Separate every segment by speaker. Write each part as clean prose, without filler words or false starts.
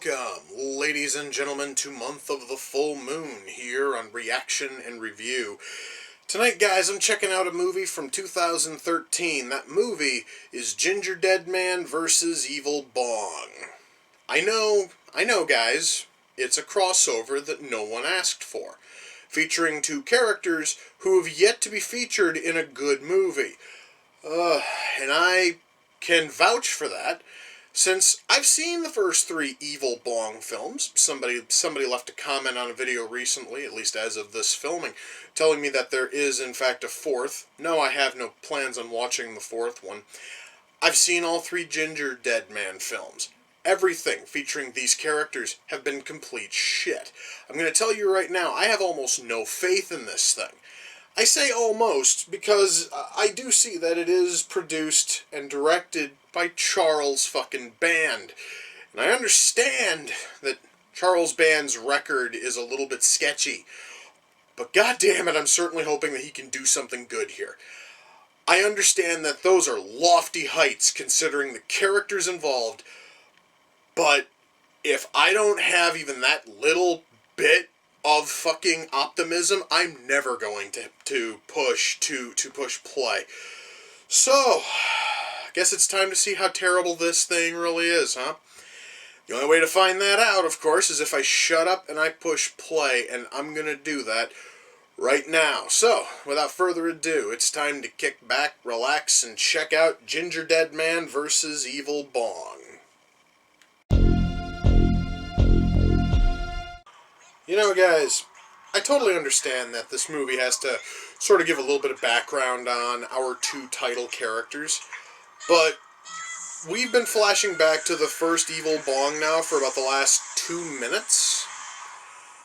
Speaker 1: Welcome, ladies and gentlemen, to Month of the Full Moon here on Reaction and Review. Tonight, guys, I'm checking out a movie from 2013. That movie is Gingerdead Man vs. Evil Bong. I know, guys, it's a crossover that no one asked for, featuring two characters who have yet to be featured in a good movie. And I can vouch for that, since I've seen the first three Evil Bong films. Somebody left a comment on a video recently, at least as of this filming, telling me that there is, in fact, a fourth. No, I have no plans on watching the fourth one. I've seen all three Gingerdead Man films. Everything featuring these characters have been complete shit. I'm going to tell you right now, I have almost no faith in this thing. I say almost because I do see that it is produced and directed by Charles fucking Band. And I understand that Charles Band's record is a little bit sketchy. But goddammit, I'm certainly hoping that he can do something good here. I understand that those are lofty heights considering the characters involved. But if I don't have even that little bit of fucking optimism, I'm never going to push play. So, I guess it's time to see how terrible this thing really is, huh? The only way to find that out, of course, is if I shut up and I push play, and I'm gonna do that right now. So, without further ado, it's time to kick back, relax, and check out Gingerdead Man vs. Evil Bong. You know, guys, I totally understand that this movie has to sort of give a little bit of background on our two title characters, but we've been flashing back to the first Evil Bong now for about the last 2 minutes.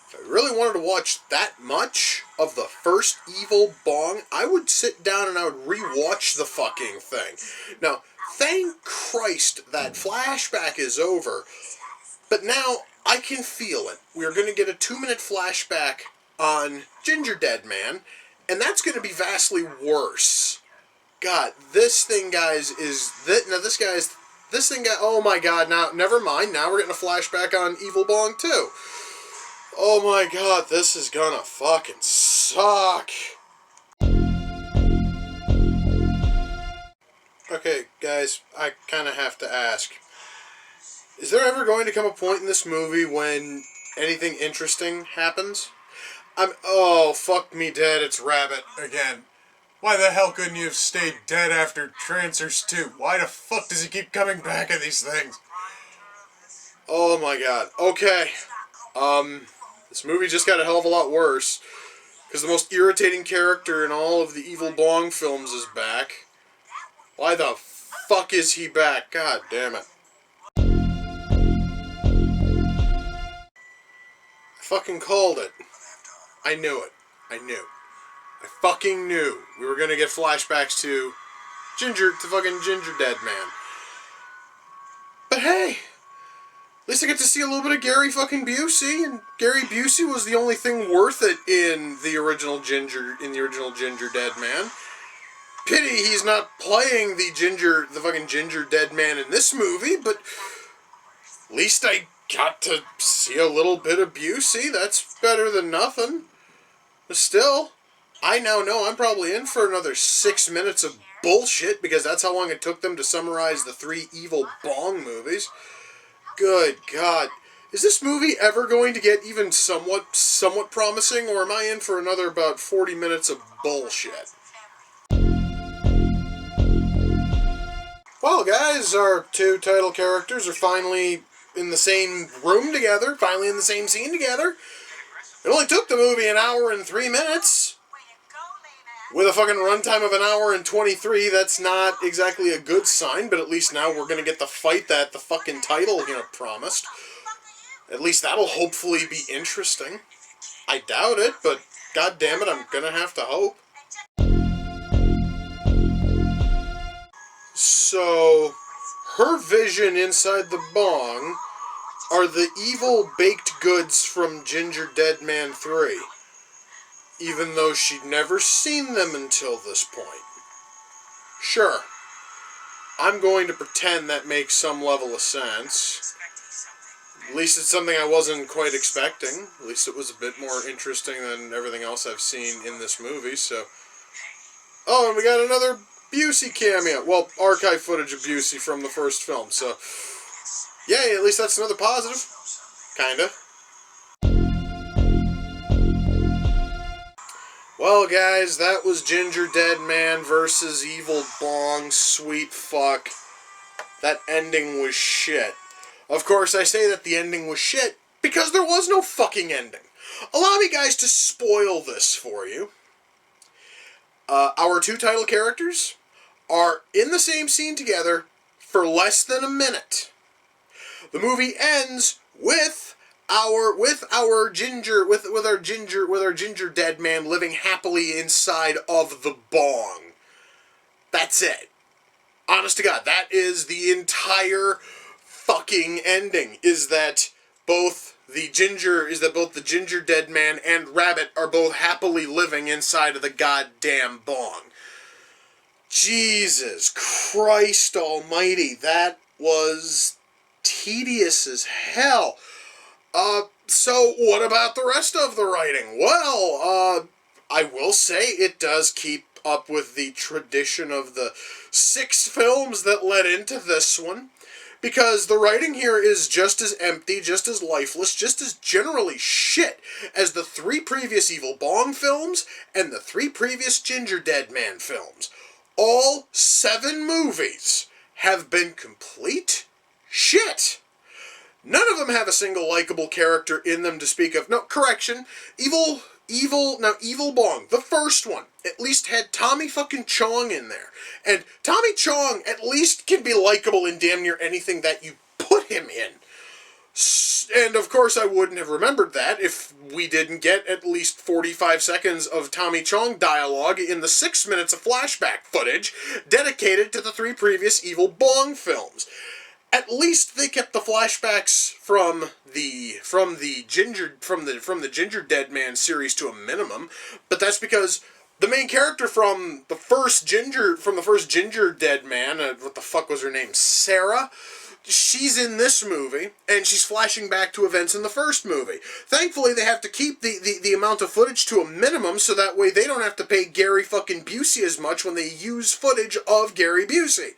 Speaker 1: If I really wanted to watch that much of the first Evil Bong, I would sit down and I would re-watch the fucking thing. Now, thank Christ that flashback is over, but now I can feel it. We're going to get a 2-minute flashback on Gingerdead Man, and that's going to be vastly worse. God, this thing, guys, oh my God, now, never mind, now we're getting a flashback on Evil Bong too. Oh my God, this is gonna fucking suck. Okay, guys, I kind of have to ask. Is there ever going to come a point in this movie when anything interesting happens? Oh, fuck me dead, it's Rabbit again. Why the hell couldn't you have stayed dead after Trancers 2? Why the fuck does he keep coming back at these things? Oh my God. Okay. This movie just got a hell of a lot worse, because the most irritating character in all of the Evil Bong films is back. Why the fuck is he back? God damn it. I fucking called it. I knew it. I fucking knew we were gonna get flashbacks to fucking Gingerdead Man. But hey, at least I get to see a little bit of Gary fucking Busey, and Gary Busey was the only thing worth it in the original Gingerdead Man. Pity he's not playing the fucking Gingerdead Man in this movie, but at least I got to see a little bit of Busey. That's better than nothing. But still, I now know I'm probably in for another 6 minutes of bullshit, because that's how long it took them to summarize the three Evil Bong movies. Good God. Is this movie ever going to get even somewhat promising, or am I in for another about 40 minutes of bullshit? Well, guys, our two title characters are finally in the same room together, finally in the same scene together. It only took the movie 1 hour and 3 minutes. With a fucking runtime of 1 hour and 23, that's not exactly a good sign, but at least now we're gonna get the fight that the fucking title, promised. At least that'll hopefully be interesting. I doubt it, but god damn it, I'm gonna have to hope. So, her vision inside the bong are the evil baked goods from Gingerdead Man 3, even though she'd never seen them until this point. Sure, I'm going to pretend that makes some level of sense. At least it's something I wasn't quite expecting. At least it was a bit more interesting than everything else I've seen in this movie, so... Oh, and we got another Busey cameo. Well, archive footage of Busey from the first film, so... Yay, at least that's another positive. Kinda. Well, guys, that was Gingerdead Man versus Evil Bong. Sweet fuck. That ending was shit. Of course, I say that the ending was shit because there was no fucking ending. Allow me, guys, to spoil this for you. Our two title characters are in the same scene together for less than a minute. The movie ends with our Gingerdead Man living happily inside of the Bong. That's it. Honest to God, that is the entire fucking ending. Is that both the Gingerdead Man and Rabbit are both happily living inside of the goddamn Bong. Jesus Christ almighty, that was tedious as hell. So what about the rest of the writing? Well, I will say it does keep up with the tradition of the 6 films that led into this one, because the writing here is just as empty, just as lifeless, just as generally shit as the 3 previous Evil Bong films and the 3 previous Gingerdead Man films. All 7 movies have been complete shit. None of them have a single likable character in them to speak of. No, correction. Evil Bong, the first one, at least had Tommy fucking Chong in there. And Tommy Chong at least can be likable in damn near anything that you put him in. And of course I wouldn't have remembered that if we didn't get at least 45 seconds of Tommy Chong dialogue in the 6 minutes of flashback footage dedicated to the 3 previous Evil Bong films. At least they kept the flashbacks from the Gingerdead Man series to a minimum, but that's because the main character from the first Gingerdead Man, what the fuck was her name, Sarah? She's in this movie, and she's flashing back to events in the first movie. Thankfully, they have to keep the amount of footage to a minimum, so that way they don't have to pay Gary fucking Busey as much when they use footage of Gary Busey.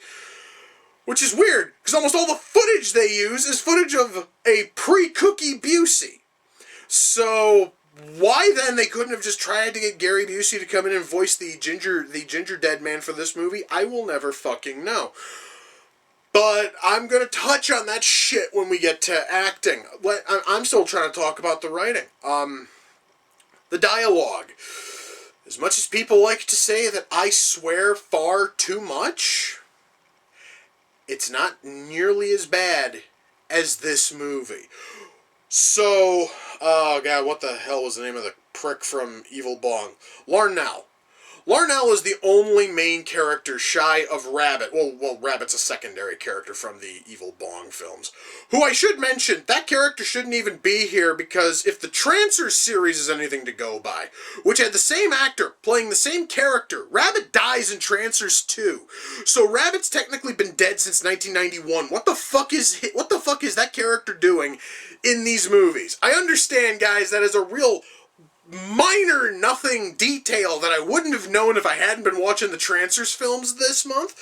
Speaker 1: Which is weird, because almost all the footage they use is footage of a pre-Cookie Busey. So, why then they couldn't have just tried to get Gary Busey to come in and voice the Gingerdead Man for this movie, I will never fucking know. But I'm going to touch on that shit when we get to acting. I'm still trying to talk about the writing. The dialogue. As much as people like to say that I swear far too much, it's not nearly as bad as this movie. So, oh god, what the hell was the name of the prick from Evil Bong? Larnell. Larnell is the only main character shy of Rabbit. Well, Rabbit's a secondary character from the Evil Bong films. Who I should mention, that character shouldn't even be here because if the Trancers series is anything to go by, which had the same actor playing the same character, Rabbit dies in Trancers 2. So Rabbit's technically been dead since 1991. What the fuck is that character doing in these movies? I understand, guys, that is a real minor nothing detail that I wouldn't have known if I hadn't been watching the Trancers films this month,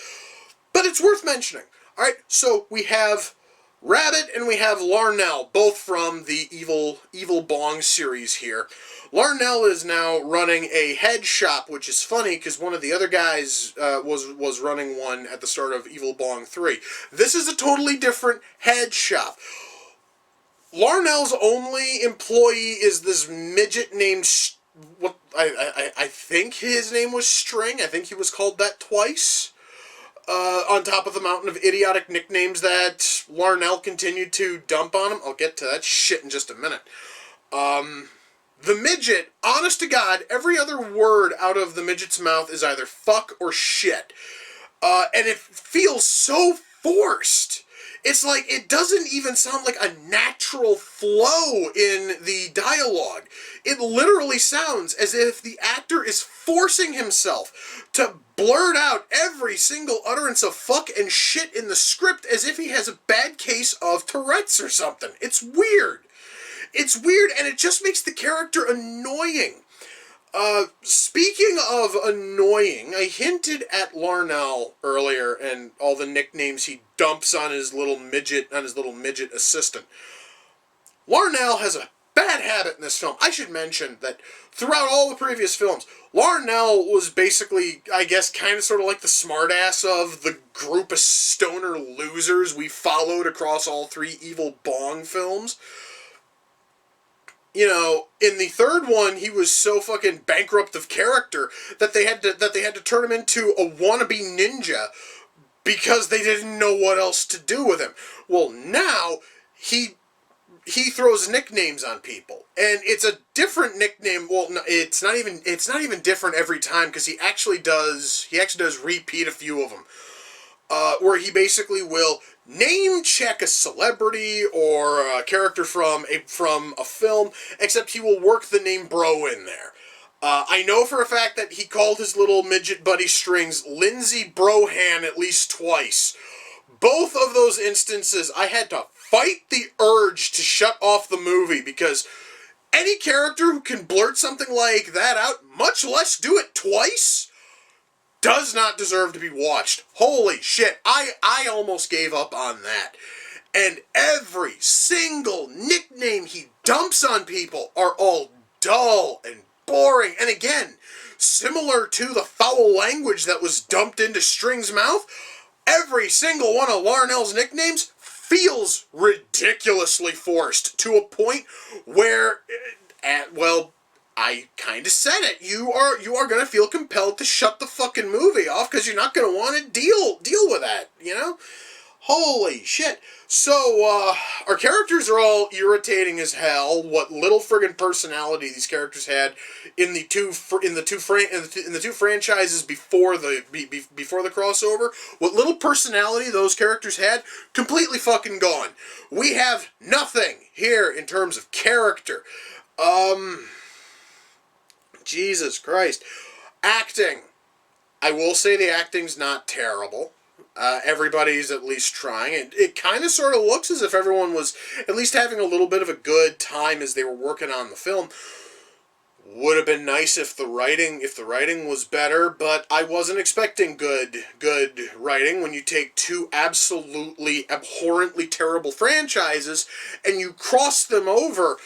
Speaker 1: but it's worth mentioning. Alright, so we have Rabbit and we have Larnell, both from the Evil Bong series here. Larnell is now running a head shop, which is funny because one of the other guys was running one at the start of Evil Bong 3. This is a totally different head shop. Larnell's only employee is this midget named, I think his name was String. I think he was called that twice. On top of the mountain of idiotic nicknames that Larnell continued to dump on him. I'll get to that shit in just a minute. The midget, honest to God, every other word out of the midget's mouth is either fuck or shit. And it feels so forced. It's like, it doesn't even sound like a natural flow in the dialogue. It literally sounds as if the actor is forcing himself to blurt out every single utterance of fuck and shit in the script as if he has a bad case of Tourette's or something. It's weird. It's weird, and it just makes the character annoying. Speaking of annoying, I hinted at Larnell earlier and all the nicknames he dumps on his little midget assistant. Larnell has a bad habit in this film. I should mention that throughout all the previous films, Larnell was basically, I guess, kind of sort of like the smartass of the group of stoner losers we followed across all three Evil Bong films. You know, in the third one, he was so fucking bankrupt of character that they had to turn him into a wannabe ninja because they didn't know what else to do with him. Well, now he throws nicknames on people, and it's a different nickname. Well, no, it's not even different every time, because he actually does repeat a few of them, where he basically will name check a celebrity or a character from a film, except he will work the name bro in there. I know for a fact that he called his little midget buddy Strings Lindsay Brohan at least twice. Both of those instances, I had to fight the urge to shut off the movie, because any character who can blurt something like that out, much less do it twice, does not deserve to be watched. Holy shit, I almost gave up on that. And every single nickname he dumps on people are all dull and boring. And again, similar to the foul language that was dumped into String's mouth, every single one of Larnell's nicknames feels ridiculously forced, to a point where, well, I kind of said it. You are going to feel compelled to shut the fucking movie off, because you're not going to want to deal with that, you know? Holy shit. So, our characters are all irritating as hell. What little friggin' personality these characters had in the two franchises before the crossover, what little personality those characters had, completely fucking gone. We have nothing here in terms of character. Jesus Christ. Acting. I will say the acting's not terrible. Everybody's at least trying. It kind of sort of looks as if everyone was at least having a little bit of a good time as they were working on the film. Would have been nice if the writing was better, but I wasn't expecting good writing when you take two absolutely abhorrently terrible franchises and you cross them over.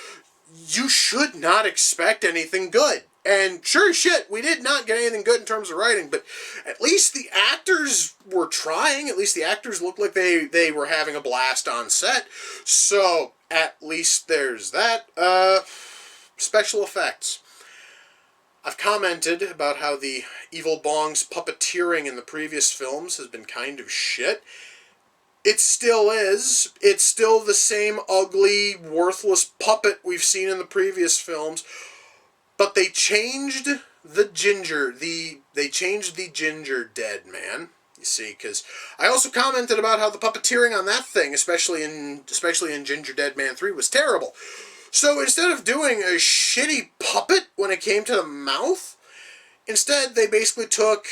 Speaker 1: You should not expect anything good. And sure as shit, we did not get anything good in terms of writing, but at least the actors were trying. At least the actors looked like they were having a blast on set. So, at least there's that. Special effects. I've commented about how the Evil Bong's puppeteering in the previous films has been kind of shit. It still is. It's still the same ugly, worthless puppet we've seen in the previous films. But they changed the Gingerdead man. You see, because I also commented about how the puppeteering on that thing, especially in Gingerdead Man 3, was terrible. So instead of doing a shitty puppet when it came to the mouth, instead they basically took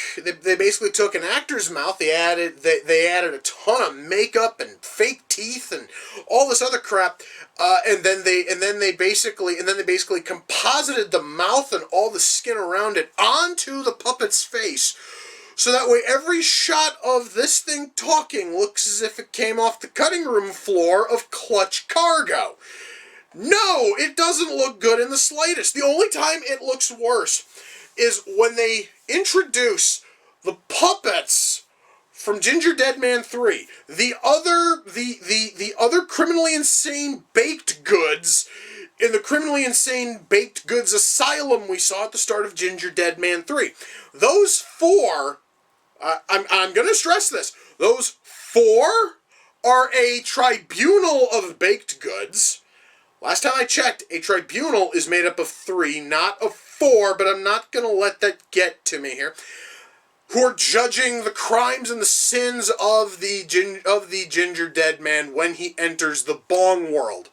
Speaker 1: an actor's mouth. They added a ton of makeup and fake teeth and all this other crap, and then they basically composited the mouth and all the skin around it onto the puppet's face. So that way every shot of this thing talking looks as if it came off the cutting room floor of Clutch Cargo. No, it doesn't look good in the slightest. The only time it looks worse is when they introduce the puppets from Gingerdead Man 3, the other criminally insane baked goods in the criminally insane baked goods asylum we saw at the start of Gingerdead Man 3. Those four, I'm going to stress this, those four are a tribunal of baked goods. Last time I checked, a tribunal is made up of 3, not of 4, but I'm not going to let that get to me here. who are judging the crimes and the sins of the Gingerdead man when he enters the Bong world.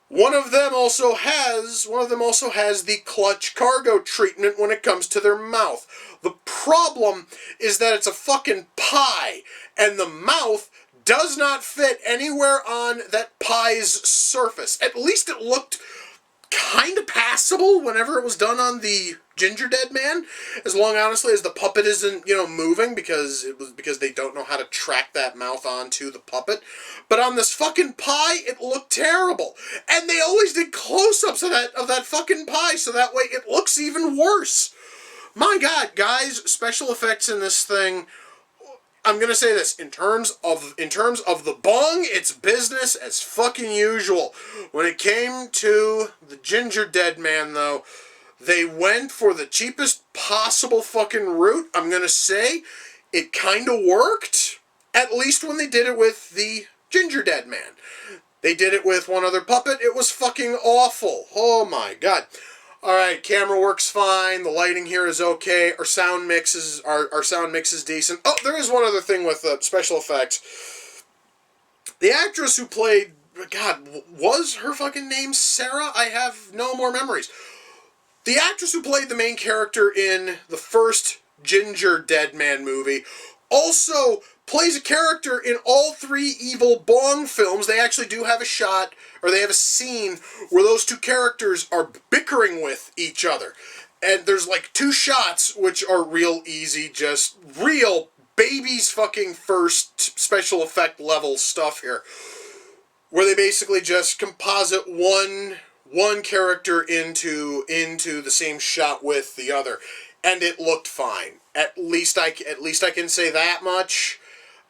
Speaker 1: One of them also has the clutch cargo treatment when it comes to their mouth. The problem is that it's a fucking pie, and the mouth does not fit anywhere on that pie's surface. At least it looked kind of passable whenever it was done on the Gingerdead man, as long, honestly, as the puppet isn't, moving, because they don't know how to track that mouth onto the puppet. But on this fucking pie, it looked terrible. And they always did close-ups of that fucking pie, so that way it looks even worse. My God, guys, special effects in this thing, I'm gonna say this, in terms of the Bong, it's business as fucking usual. When it came to the Gingerdead man, though, they went for the cheapest possible fucking route. I'm gonna say it kind of worked, at least when they did it with the Gingerdead man. They did it with one other puppet. It was fucking awful. Oh my God. Alright, camera works fine, the lighting here is okay, our sound mix is decent. Oh, there is one other thing with special effects. The actress who played, God, was her fucking name Sarah? I have no more memories. The actress who played the main character in the first Gingerdead man movie also plays a character in all three Evil Bong films. They actually do have a shot, or they have a scene, where those two characters are bickering with each other. And there's like two shots, which are real easy, just real baby's fucking first special effect level stuff here, where they basically just composite one character into the same shot with the other, and it looked fine. At least I can say that much.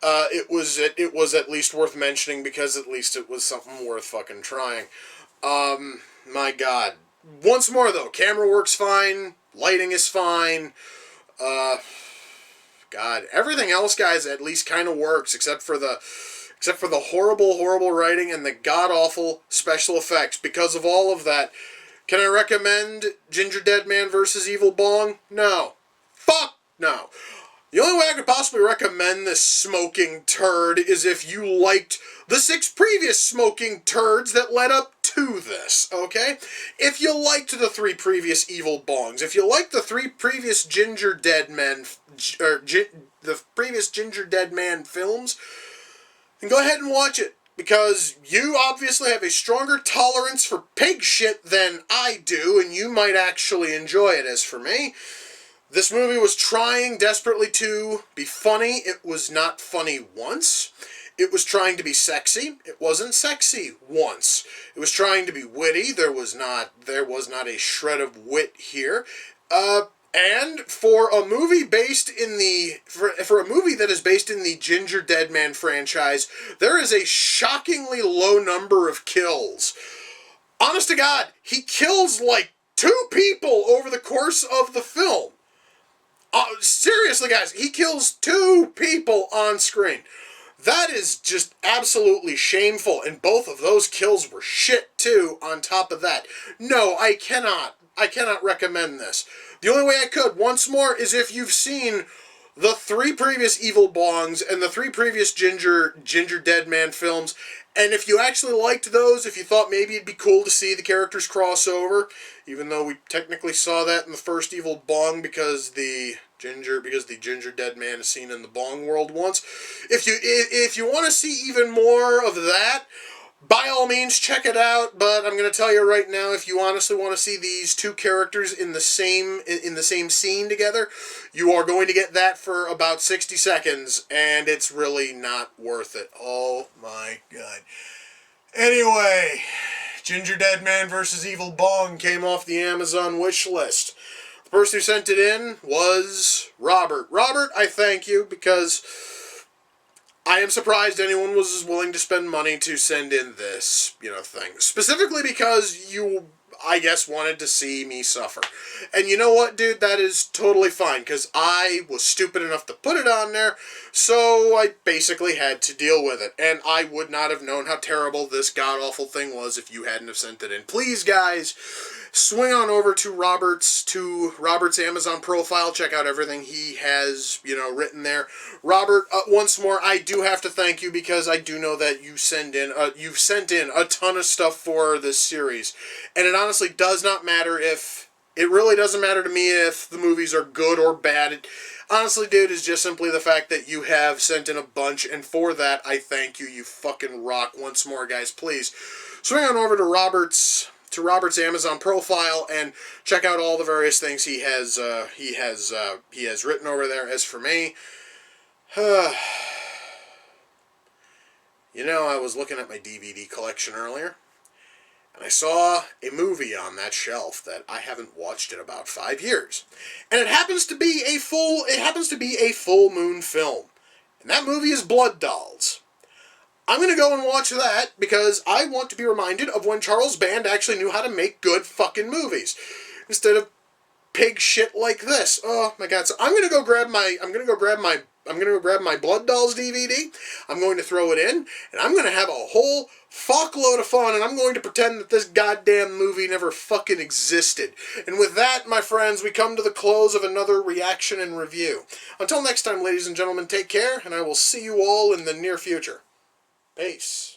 Speaker 1: It was at least worth mentioning, because at least it was something worth fucking trying. My God. Once more though, camera works fine, lighting is fine. God, everything else, guys, at least kind of works, except for the horrible writing and the god-awful special effects. Because of all of that, can I recommend Gingerdead Man vs. Evil Bong? No. Fuck no. The only way I could possibly recommend this smoking turd is if you liked the 6 previous smoking turds that led up to this, okay? If you liked the 3 previous Evil Bongs, if you liked the 3 previous Gingerdead Men, the previous Gingerdead Man films, then go ahead and watch it, because you obviously have a stronger tolerance for pig shit than I do, and you might actually enjoy it. As for me, this movie was trying desperately to be funny. It was not funny once. It was trying to be sexy. It wasn't sexy once. It was trying to be witty. There was not a shred of wit here. And for a movie based in for a movie that is based in the Gingerdead Man franchise, there is a shockingly low number of kills. Honest to God, he kills like 2 people over the course of the film. Seriously, guys, he kills 2 people on screen. That is just absolutely shameful, and both of those kills were shit, too, on top of that. No, I cannot recommend this. The only way I could, once more, is if you've seen the 3 previous Evil Bongs and the 3 previous Gingerdead Man films, and if you actually liked those, if you thought maybe it'd be cool to see the characters cross over, even though we technically saw that in the first Evil Bong because the Gingerdead Man is seen in the Bong world once. If you want to see even more of that, by all means, check it out, but I'm going to tell you right now, if you honestly want to see these 2 characters in the same scene together, you are going to get that for about 60 seconds, and it's really not worth it. Oh my God. Anyway, Gingerdead Man vs. Evil Bong came off the Amazon wish list. The person who sent it in was Robert. Robert, I thank you, because I am surprised anyone was willing to spend money to send in this, thing. Specifically because you, I guess, wanted to see me suffer. And you know what, dude? That is totally fine, because I was stupid enough to put it on there, so I basically had to deal with it. And I would not have known how terrible this god-awful thing was if you hadn't have sent it in. Please, guys, swing on over to Robert's Amazon profile. Check out everything he has, written there. Robert, once more, I do have to thank you because I do know that you've sent in a ton of stuff for this series, and it honestly does not matter if it really doesn't matter to me if the movies are good or bad. Honestly, dude, is just simply the fact that you have sent in a bunch, and for that, I thank you. You fucking rock. Once more, guys, please swing on over to Robert's Amazon profile and check out all the various things he has written over there. As for me, I was looking at my DVD collection earlier, and I saw a movie on that shelf that I haven't watched in about 5 years. And it happens to be a full moon film. And that movie is Blood Dolls. I'm going to go and watch that because I want to be reminded of when Charles Band actually knew how to make good fucking movies instead of pig shit like this. Oh my god. So I'm going to go grab my Blood Dolls DVD. I'm going to throw it in, and I'm going to have a whole fuckload of fun, and I'm going to pretend that this goddamn movie never fucking existed. And with that, my friends, we come to the close of another reaction and review. Until next time, ladies and gentlemen, take care, and I will see you all in the near future. Peace.